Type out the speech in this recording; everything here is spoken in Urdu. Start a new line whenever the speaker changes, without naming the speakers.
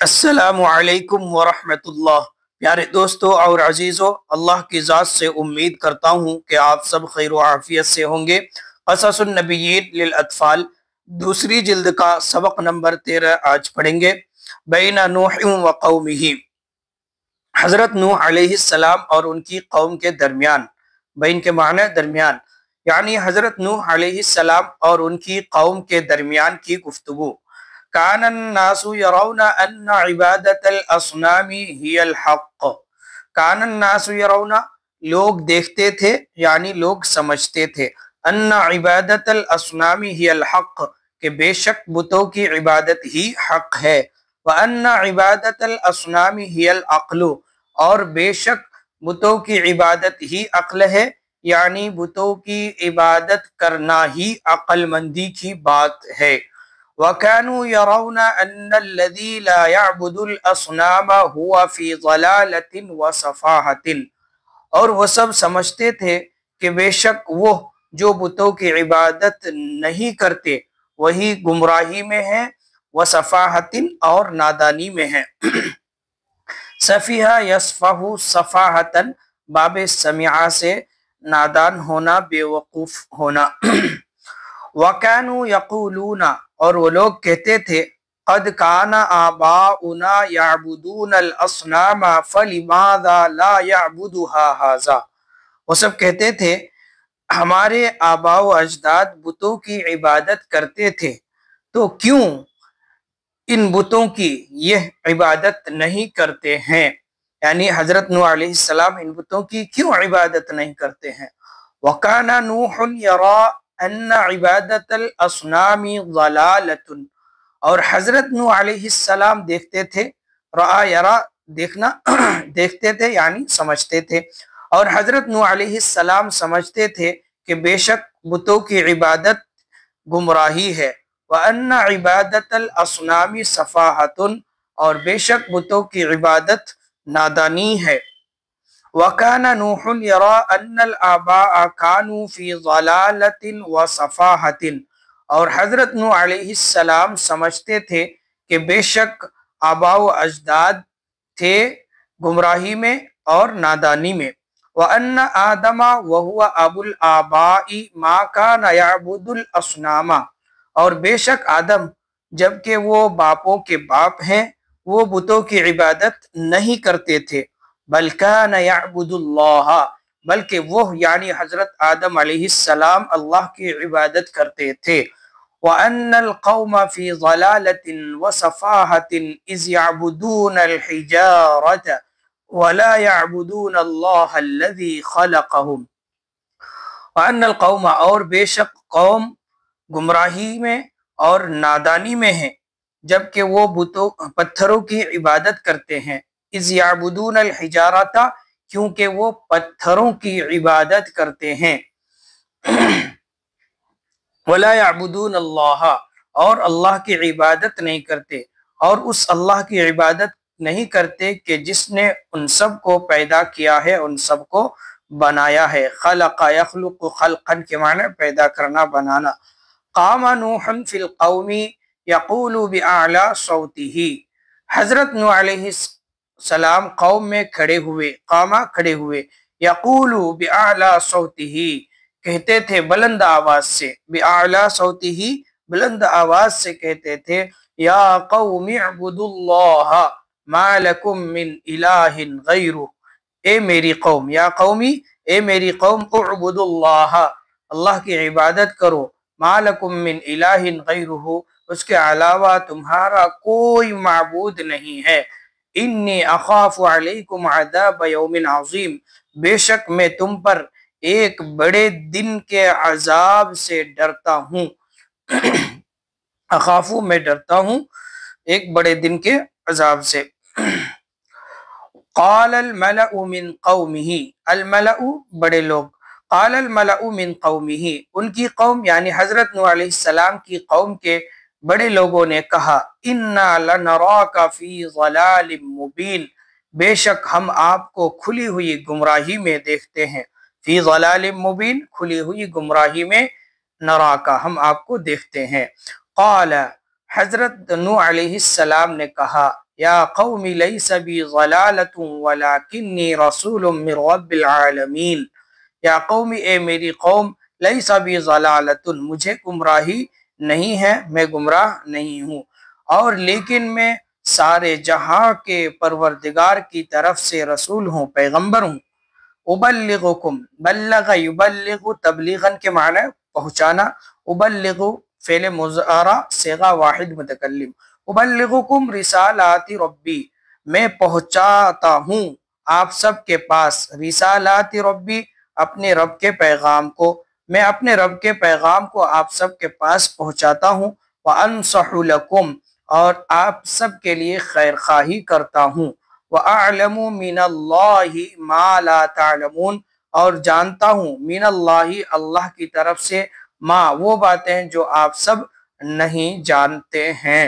السلام علیکم ورحمۃ اللہ۔ پیارے دوستو اور عزیزو، اللہ کی ذات سے امید کرتا ہوں کہ آپ سب خیر و عافیت سے ہوں گے۔ قصص النبیین للاطفال دوسری جلد کا سبق نمبر 13 آج پڑھیں گے۔ بین نوح و قومہ، حضرت نوح علیہ السلام اور ان کی قوم کے درمیان۔ بین کے معنی درمیان، یعنی حضرت نوح علیہ السلام اور ان کی قوم کے درمیان کی گفتگو۔ کان الناس یرون ان عبادت الاصنام ہی الحق۔ کان الناس یرون، لوگ دیکھتے تھے یعنی لوگ سمجھتے تھے، ان عبادت الاصنام ہی الحق، کہ بے شک بتوں کی عبادت ہی حق ہے۔ وان عبادت الاصنام ہی العقل، اور بے شک بتوں کی عبادت ہی عقل ہے، یعنی بتوں کی عبادت کرنا ہی عقل مندی کی بات ہے۔ وَكَانُوا يَرَوْنَ أَنَّ الَّذِي لَا يَعْبُدُ الْأَصْنَامَ هُوَ فِي ضَلَالَةٍ وَصَفَاهَةٍ، اور وہ سب سمجھتے تھے کہ بے شک وہ جو بتوں کی عبادت نہیں کرتے وہی گمراہی میں ہیں، وَصَفَاهَةٍ اور نادانی میں ہیں۔ سفیہ یصفہ صفاحتاً، باب سمعہ سے نادان ہونا، بے وقوف ہونا۔ وَكَانُوا يَقُولُونَ، اور وہ لوگ کہتے تھے، قَدْ كَانَ آبَاؤُنَا يَعْبُدُونَ الْأَصْنَامَ فَلِمَاذَا لَا يَعْبُدُهَا هَذَا۔ وہ سب کہتے تھے ہمارے آباء و اجداد بتوں کی عبادت کرتے تھے، تو کیوں ان بتوں کی یہ عبادت نہیں کرتے ہیں؟ یعنی حضرت نوح علیہ السلام ان بتوں کی کیوں عبادت نہیں کرتے ہیں؟ وَكَانَ نُوحٌ يَرَى أَنَّ عِبَادَةَ الْأَصْنَامِ ضَلَالَةٌ، اور حضرت نوح علیہ السلام دیکھتے تھے، رأى یرا دیکھنا، دیکھتے تھے یعنی سمجھتے تھے، اور حضرت نوح علیہ السلام سمجھتے تھے کہ بے شک بتوں کی عبادت گمراہی ہے۔ وَأَنَّ عِبَادَةَ الْأَصْنَامِ صَفَاحَةٌ، اور بے شک بتوں کی عبادت نادانی ہے۔ وَكَانَ نُوحٌ يَرَى أَنَّ الْآبَاءَ كَانُوا فِي ضَلَالَةٍ وَصَفَاحَةٍ، اور حضرت نوح علیہ السلام سمجھتے تھے کہ بے شک آباء و اجداد تھے گمراہی میں اور نادانی میں۔ وَأَنَّ آدَمَ وَهُوَ أَبُو الْآبَاءِ مَا كَانَ يَعْبُدُ الْأَصْنَامَ، اور بے شک آدم جبکہ وہ باپوں کے باپ ہیں، وہ بتوں کی عبادت نہیں کرتے تھے، بل كان يعبد اللہ، بلکہ وہ یعنی حضرت آدم علیہ السلام اللہ کی عبادت کرتے تھے۔ وَأَنَّ الْقَوْمَ فِي ضَلَالَةٍ وَصَفَاحَةٍ إِذْ يَعْبُدُونَ الْحِجَارَةَ وَلَا يَعْبُدُونَ اللَّهَ الَّذِي خَلَقَهُمْ۔ وَأَنَّ الْقَوْمَ، اور بے شک قوم گمراہی میں اور نادانی میں ہیں جبکہ وہ پتھروں کی عبادت کرتے ہیں۔ اِذْ يَعْبُدُونَ الْحِجَارَةَ، کیونکہ وہ پتھروں کی عبادت کرتے ہیں۔ وَلَا يَعْبُدُونَ اللَّهَ، اور اللہ کی عبادت نہیں کرتے، اور اس اللہ کی عبادت نہیں کرتے کہ جس نے ان سب کو پیدا کیا ہے، ان سب کو بنایا ہے۔ خلق یخلق خلقا کے معنی پیدا کرنا، بنانا۔ قام نوح فی القوم یقول بأعلی صوتہ، حضرت نوح علیہ السلام قوم میں کھڑے ہوئے، قامہ کھڑے ہوئے، یقول بأعلی صوتہ، کہتے تھے بلند آواز سے، بأعلی صوتہ بلند آواز سے کہتے تھے، یا قوم اعبدوا اللہ ما لکم من الہ غیرہ، اے میری قوم، یا قومی اے میری قوم، اعبدوا اللہ، اللہ کی عبادت کرو، ما لکم من الہ غیرہ، اس کے علاوہ تمہارا کوئی معبود نہیں ہے۔ انی اخاف علیکم عذاب یوم عظیم، بے شک میں تم پر ایک بڑے دن کے عذاب سے ڈرتا ہوں۔ اخافو میں ڈرتا ہوں ایک بڑے دن کے عذاب سے۔ قال الملأ من قومہ، الملأ بڑے لوگ، قال الملأ من قومہ، ان کی قوم یعنی حضرت نوح علیہ السلام کی قوم کے بڑے لوگوں نے کہا، انا لنراک فی ضلال مبین، بے شک ہم آپ کو کھلی ہوئی گمراہی میں دیکھتے ہیں، فی ضلال مبین، کھلی ہوئی گمراہی میں، نراکا ہم آپ کو دیکھتے ہیں۔ قال، حضرت نوح علیہ السلام نے کہا، یا قوم لیس بی ضلالۃ ولکنی رسول من رب العالمین، یا قوم اے میری قوم، لیس بی ضلالۃ مجھے گمراہی نہیں ہے، میں گمراہ نہیں ہوں، اور لیکن میں سارے جہاں کے پروردگار کی طرف سے رسول ہوں، پیغمبر ہوں۔ ابلغکم، بلغ یبلغ تبلیغاً کے معنی پہنچانا، ابلغ فعل مضارع صیغہ واحد متکلم، ابلغکم رسالات ربی، میں پہنچاتا ہوں آپ سب کے پاس، رسالات ربی اپنے رب کے پیغام کو، میں اپنے رب کے پیغام کو آپ سب کے پاس پہنچاتا ہوں، وانصح لکم، اور آپ سب کے لیے خیر خواہی کرتا ہوں، وَأَعْلَمُ مِنَ اللَّهِ مَا لَا تَعْلَمُونَ، اور جانتا ہوں من اللہ، اللہ کی طرف سے، ما وہ باتیں جو آپ سب نہیں جانتے ہیں۔